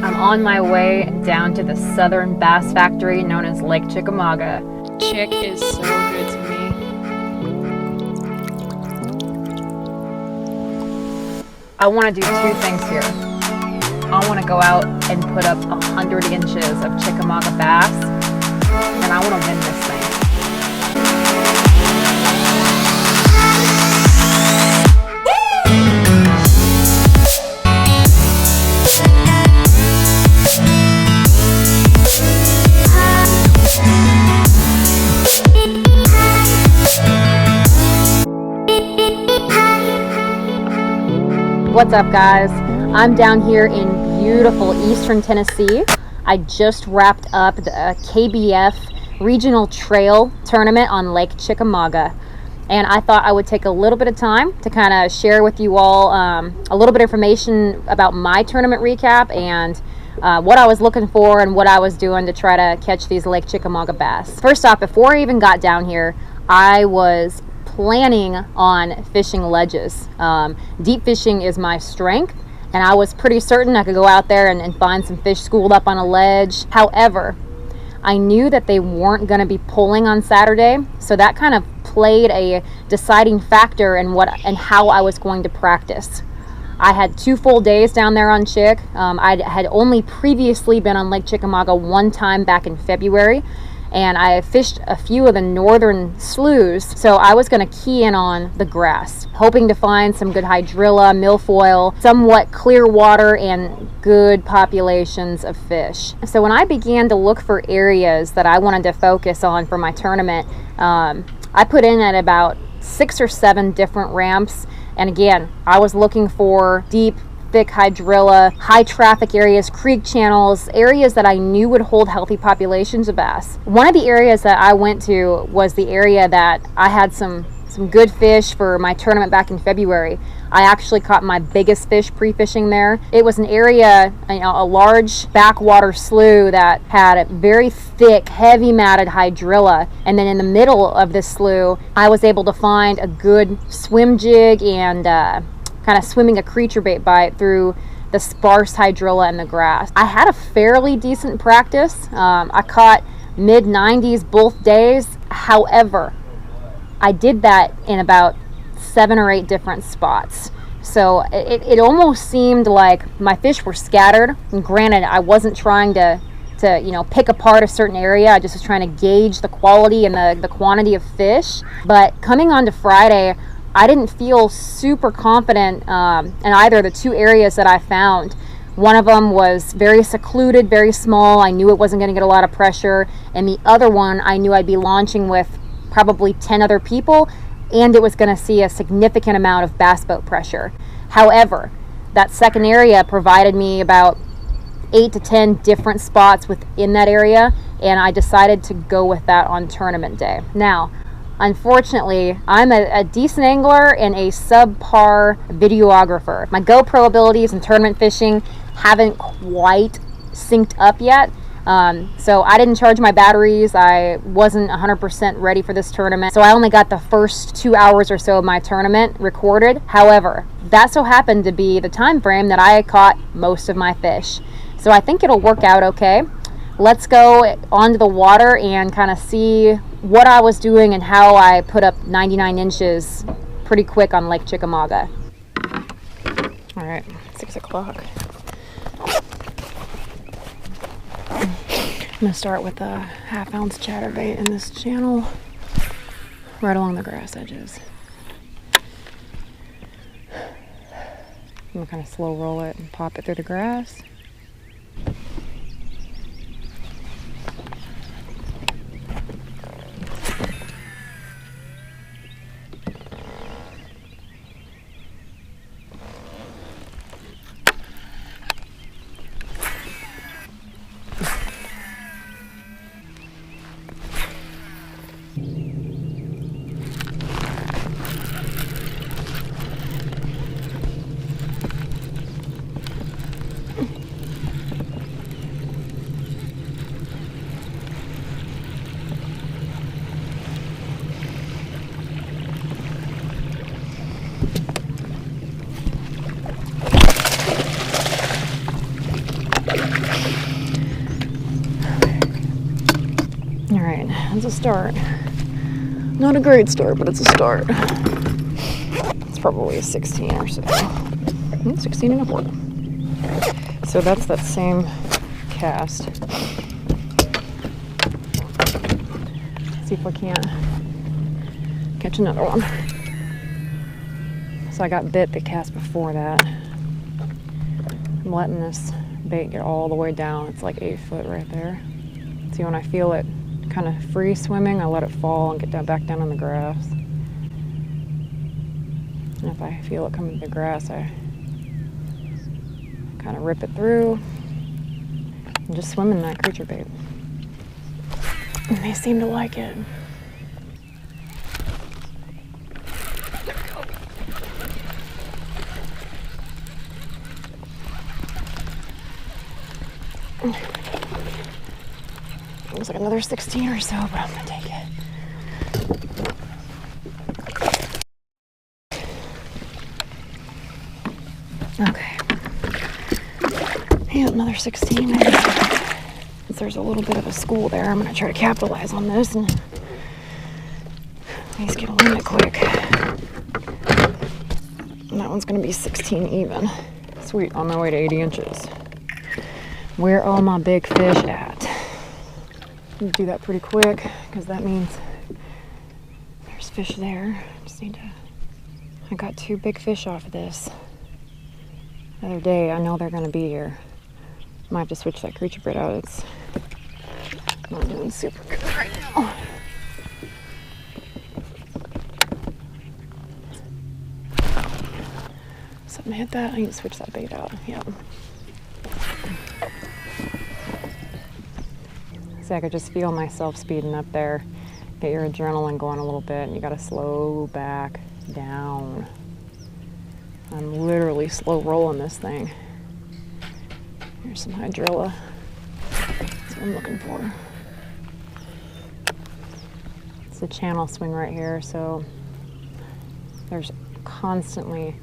I'm on my way down to the southern bass factory known as Lake Chickamauga. Chick is so good to me. I want to do two things here. I want to go out and put up 100 inches of Chickamauga bass, and I want to win this thing. What's up, guys? I'm down here in beautiful eastern Tennessee. I just wrapped up the KBF Regional Trail Tournament on Lake Chickamauga, and I thought I would take a little bit of time to kind of share with you all a little bit of information about my tournament recap and what I was looking for and what I was doing to try to catch these Lake Chickamauga bass. First off, before I even got down here, I was planning on fishing ledges. Deep fishing is my strength, and I was pretty certain I could go out there and find some fish schooled up on a ledge. However, I knew that they weren't going to be pulling on Saturday, so that kind of played a deciding factor in what and how I was going to practice. I had 2 full days down there on Chick. I had only previously been on Lake Chickamauga one time back in February, and I fished a few of the northern sloughs, so I was going to key in on the grass, hoping to find some good hydrilla, milfoil, somewhat clear water, and good populations of fish. So when I began to look for areas that I wanted to focus on for my tournament, I put in at about 6 or 7 different ramps, and again, I was looking for deep, thick hydrilla, high traffic areas, creek channels, areas that I knew would hold healthy populations of bass. One of the areas that I went to was the area that I had some good fish for my tournament back in February. I actually caught my biggest fish pre-fishing there. It was an area, a large backwater slough that had a very thick, heavy matted hydrilla, and then in the middle of this slough, I was able to find a good swim jig and kind of swimming a creature bait bite through the sparse hydrilla and the grass. I had a fairly decent practice. I caught mid-90s both days. However, I did that in about 7 or 8 different spots. So it almost seemed like my fish were scattered. And granted, I wasn't trying to pick apart a certain area. I just was trying to gauge the quality and the quantity of fish. But coming on to Friday, I didn't feel super confident in either of the 2 areas that I found. One of them was very secluded, very small. I knew it wasn't going to get a lot of pressure. And the other one, I knew I'd be launching with probably 10 other people, and it was going to see a significant amount of bass boat pressure. However, that second area provided me about 8 to 10 different spots within that area, and I decided to go with that on tournament day. Now, unfortunately, I'm a decent angler and a subpar videographer. My GoPro abilities in tournament fishing haven't quite synced up yet. So I didn't charge my batteries. I wasn't 100% ready for this tournament. So I only got the first 2 hours or so of my tournament recorded. However, that so happened to be the time frame that I caught most of my fish. So I think it'll work out okay. Let's go onto the water and kind of see what I was doing and how I put up 99 inches pretty quick on Lake Chickamauga. All right, 6 o'clock. I'm gonna start with a 1/2 ounce chatterbait in this channel, right along the grass edges. I'm gonna kind of slow roll it and pop it through the grass. All right, that's a start. Not a great start, but it's a start. It's probably a 16 or so. 16 and a quarter. So that's that same cast. See if I can't catch another one. So I got bit the cast before that. I'm letting this bait get all the way down. It's like 8 foot right there. See, when I feel it kind of free swimming, I let it fall and get back down in the grass. And if I feel it coming to the grass, I kind of rip it through and just swim in that creature bait. And they seem to like it. Looks like another 16 or so, but I'm gonna take it. Okay. Yeah, another 16 maybe. Since there's a little bit of a school there, I'm gonna try to capitalize on this and at least get a limit quick. And that one's gonna be 16 even. Sweet, on my way to 80 inches. Where are all my big fish at? I'm gonna do that pretty quick because that means there's fish there. Just need to. I got 2 big fish off of this the other day. I know they're gonna be here. Might have to switch that creature bait out. It's not doing super good right now. Something hit that. I need to switch that bait out. Yep. See, I could just feel myself speeding up there. Get your adrenaline going a little bit, and you gotta slow back down. I'm literally slow rolling this thing. Here's some hydrilla. That's what I'm looking for. It's a channel swing right here, so there's constantly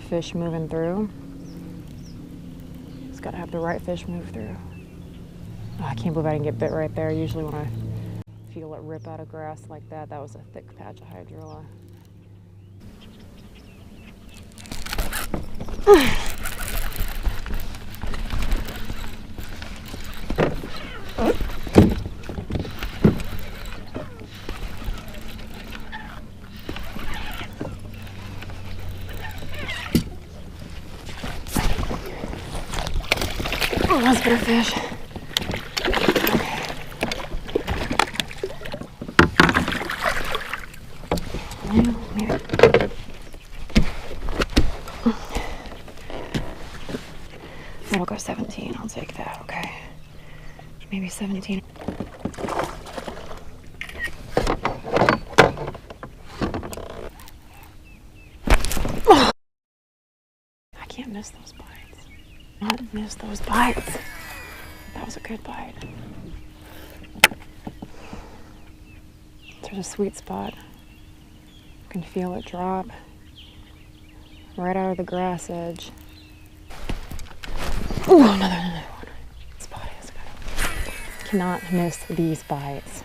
fish moving through. Just gotta have the right fish move through. Oh, I can't believe I didn't get bit right there. Usually when I feel it rip out of grass like that, that was a thick patch of hydrilla. Oh, that's good fish. That'll go 17. I'll take that. Okay. Maybe 17. Oh. I can't miss those bites. Not miss those bites. That was a good bite. There's a sweet spot. I can feel it drop right out of the grass edge. Ooh, another one. This bite is good. Cannot miss these bites.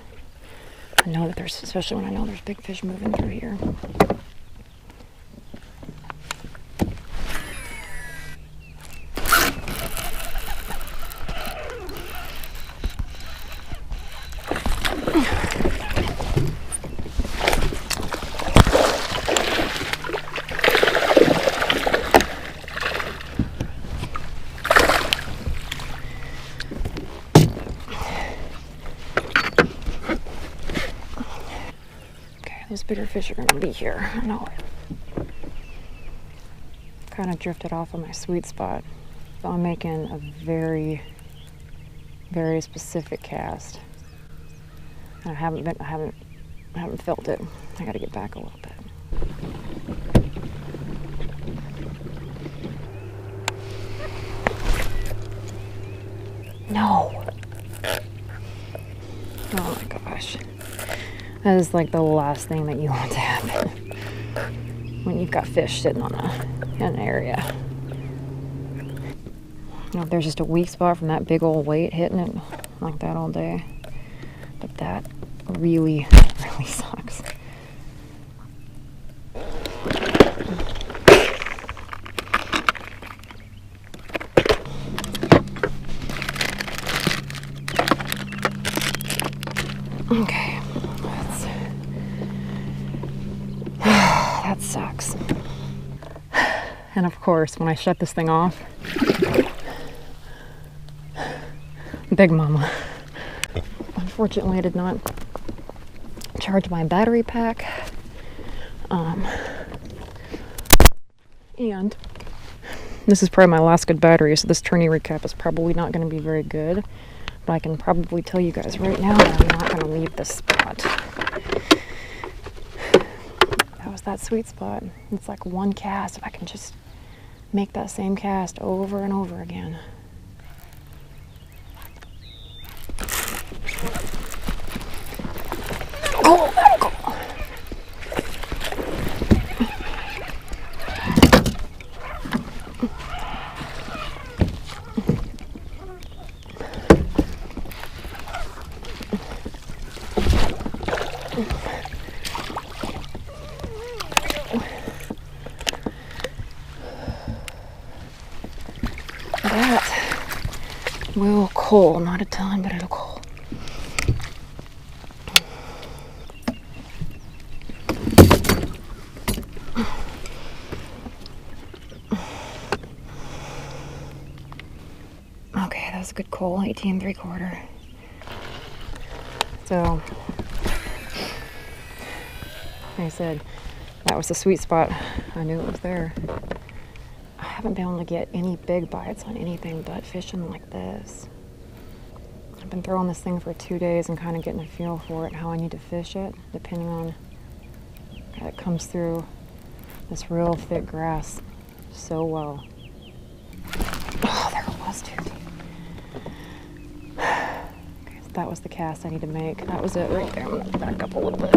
I know that there's, especially when I know there's big fish moving through here. Those bigger fish are gonna be here. I know it. Kind of drifted off of my sweet spot. So I'm making a very, very specific cast. I haven't felt it. I gotta get back a little bit. No. Oh my gosh. That is like the last thing that you want to happen when you've got fish sitting on an area. You know, if there's just a weak spot from that big old weight hitting it like that all day. But that really, really sucks. Okay, that sucks. And of course, when I shut this thing off, Big Mama. Unfortunately, I did not charge my battery pack. And this is probably my last good battery, so this tourney recap is probably not going to be very good. But I can probably tell you guys right now that I'm not going to leave this spot. That was that sweet spot. It's like one cast. If I can just make that same cast over and over again. Oh, that'll go. That will coal, not a ton, but it'll coal. Okay, that was a good coal, 18 3/4. So, like I said, that was the sweet spot. I knew it was there. I haven't been able to get any big bites on anything but fishing like this. I've been throwing this thing for 2 days and kind of getting a feel for it, how I need to fish it, depending on how it comes through this real thick grass so well. Oh, there it was, dude. Okay, so that was the cast I need to make. That was it right there. I'm gonna back up a little bit.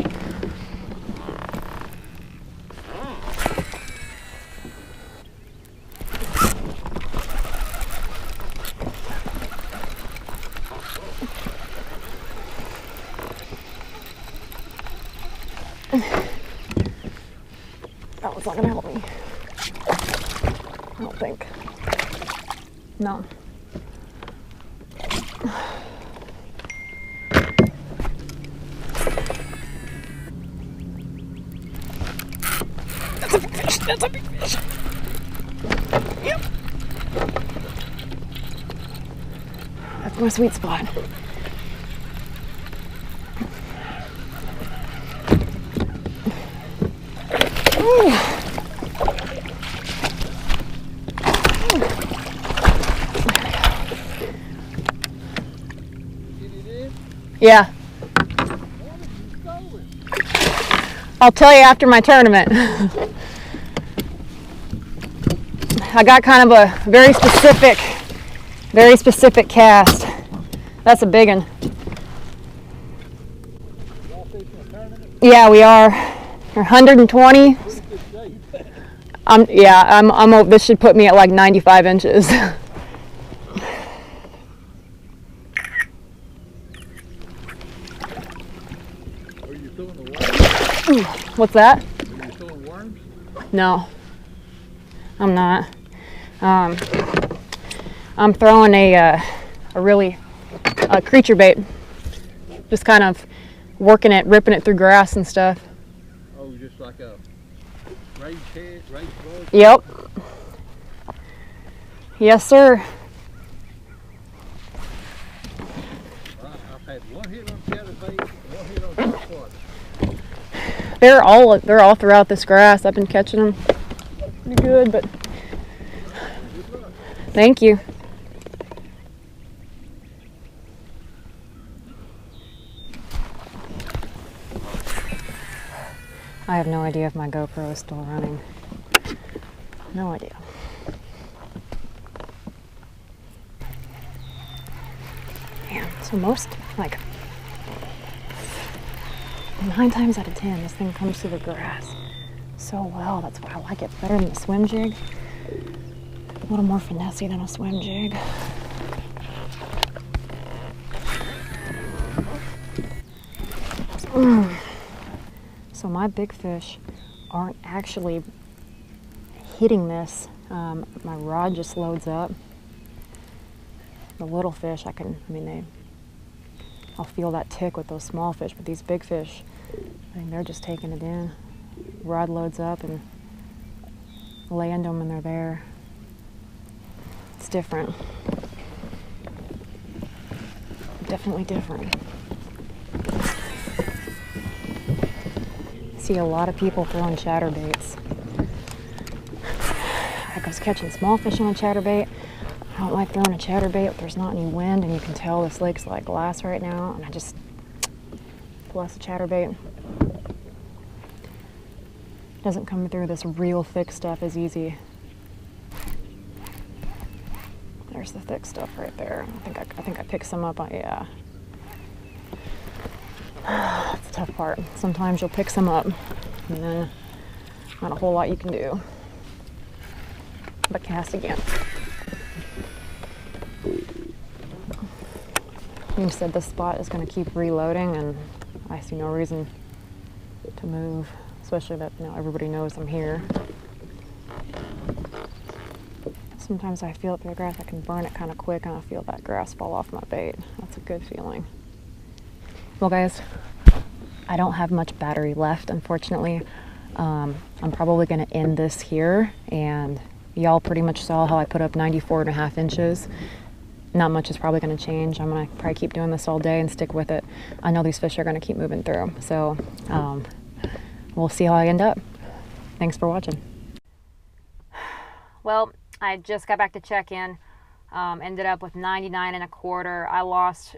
That was not gonna help me. I don't think. No. That's a big fish. That's a big fish. Yep. That's my sweet spot. Yeah. I'll tell you after my tournament. I got kind of a very specific cast. That's a big one. Yeah, we are. 120. This should put me at like 95 inches. What's that? Are you throwing worms? No, I'm not. I'm throwing a creature bait. Just kind of working it, ripping it through grass and stuff. Oh, just like a raised head, raised bug? Yep. Yes, sir. I've had one hit on chatterbait, one hit on topwater. They're all throughout this grass. I've been catching them pretty good, but thank you. I have no idea if my GoPro is still running. No idea. Man, so most, like, 9 times out of 10, this thing comes through the grass so well. That's why I like it better than the swim jig. A little more finessey than a swim jig. So my big fish aren't actually hitting this. My rod just loads up. The little fish, I'll feel that tick with those small fish, but these big fish, I think they're just taking it in. Rod loads up and land them and they're there. It's different. Definitely different. I see a lot of people throwing chatterbaits. I was catching small fish on a chatterbait. I don't like throwing a chatterbait if there's not any wind and you can tell this lake's like glass right now, and I just plus a chatterbait. Doesn't come through this real thick stuff as easy. There's the thick stuff right there. I think I picked some up. Yeah. It's the tough part. Sometimes you'll pick some up and then not a whole lot you can do. But cast again. You said this spot is going to keep reloading, and I see no reason to move, especially that everybody knows I'm here. Sometimes I feel it through the grass. I can burn it kind of quick, and I feel that grass fall off my bait. That's a good feeling. Well, guys, I don't have much battery left, unfortunately. I'm probably going to end this here, and y'all pretty much saw how I put up 94.5 inches. Not much is probably going to change. I'm going to probably keep doing this all day and stick with it. I know these fish are going to keep moving through. So we'll see how I end up. Thanks for watching. Well, I just got back to check-in. Ended up with 99.25. I lost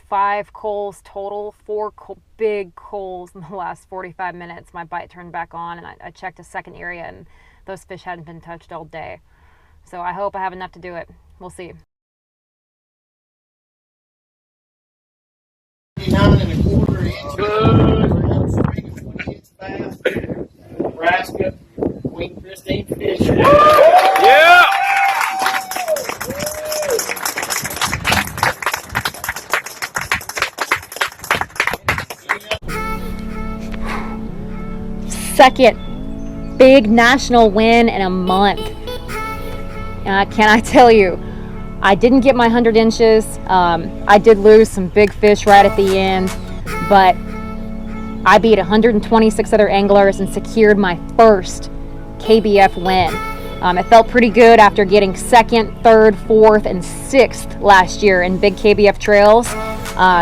5 coals total, 4 big coals in the last 45 minutes. My bite turned back on, and I checked a second area, and those fish hadn't been touched all day. So I hope I have enough to do it. We'll see. 9.25 inches. Bass, Nebraska, Queen Christine fish. Yeah! Second big national win in a month. Can I tell you, I didn't get my 100 inches. I did lose some big fish right at the end, but I beat 126 other anglers and secured my first KBF win. It felt pretty good after getting 2nd, 3rd, 4th, and 6th last year in big KBF trails.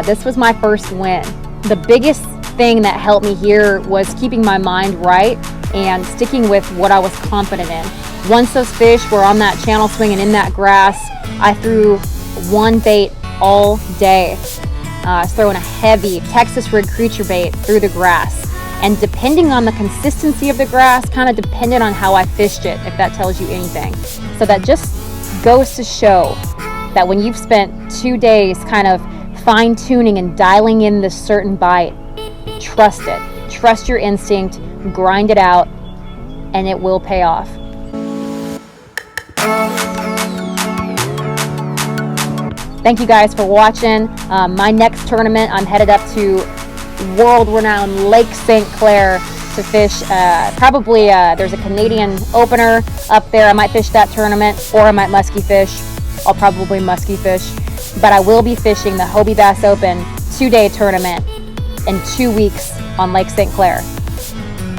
This was my first win. The biggest thing that helped me here was keeping my mind right and sticking with what I was confident in. Once those fish were on that channel swing and in that grass, I threw one bait all day. I was throwing a heavy Texas rig creature bait through the grass. And depending on the consistency of the grass, kind of depended on how I fished it, if that tells you anything. So that just goes to show that when you've spent 2 days kind of fine-tuning and dialing in this certain bite, trust it. Trust your instinct, grind it out, and it will pay off. Thank you guys for watching. My next tournament, I'm headed up to world-renowned Lake St. Clair to fish. Probably there's a Canadian opener up there. I might fish that tournament, or I might muskie fish. I'll probably muskie fish. But I will be fishing the Hobie Bass Open 2-day tournament in 2 weeks on Lake St. Clair.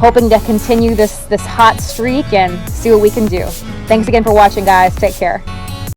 Hoping to continue this hot streak and see what we can do. Thanks again for watching, guys. Take care.